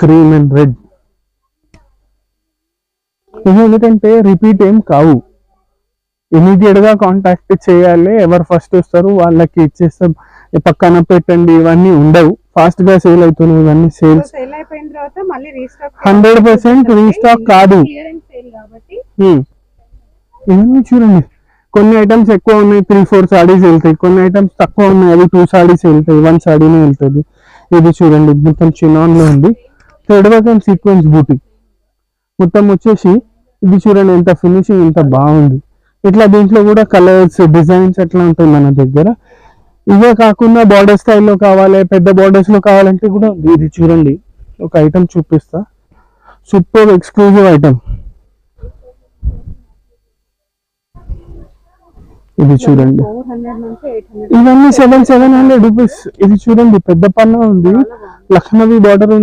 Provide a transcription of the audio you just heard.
Cream and red. ఇది ఎందుకంటే repeat ఏం కావు, ఇమీడియట్ గా కాంటాక్ట్ చేయాలి, ఎవరు ఫస్ట్ వస్తారు వాళ్ళకి ఇచ్చేస్తాం, పక్కన పెట్టండి ఇవన్నీ ఉండవు, ఫాస్ట్ గా సేల్ అవుతున్నాయి ఇవన్నీ. సేల్స్ 100% రీస్టాక్ కాదు. ఇవన్నీ చూడండి, కొన్ని ఐటమ్స్ ఎక్కువ ఉన్నాయి, 3-4 సారీస్ వెళ్తాయి, కొన్ని ఐటమ్స్ తక్కువ ఉన్నాయి, అవి 2 సారీస్ వెళ్తాయి, 1 సారీనే వెళ్తుంది. ఇది చూడండి మొత్తం చినాన్ లో ఉంది, థర్డ్ వర్క్ అండ్ సీక్వెన్స్ బూటీ మొత్తం వచ్చేసి. ఇది చూడండి ఎంత ఫినిషింగ్, ఎంత బాగుంది. ఇట్లా దీంట్లో కూడా కలర్స్ డిజైన్స్ ఎట్లా ఉంటాయి మన దగ్గర. ఇవే కాకుండా బార్డర్ స్టైల్లో కావాలి, పెద్ద బార్డర్స్ లో కావాలంటే కూడా ఉంది. ఇది చూడండి ఒక ఐటమ్ చూపిస్తా, సూపర్ ఎక్స్క్లూజివ్ ఐటమ్. ఇది చూడండి, ఇవన్నీ 700 రూపీస్. ఇది చూడండి పెద్ద పన్నా ఉంది, లక్నవీ బార్డర్ ఉంది.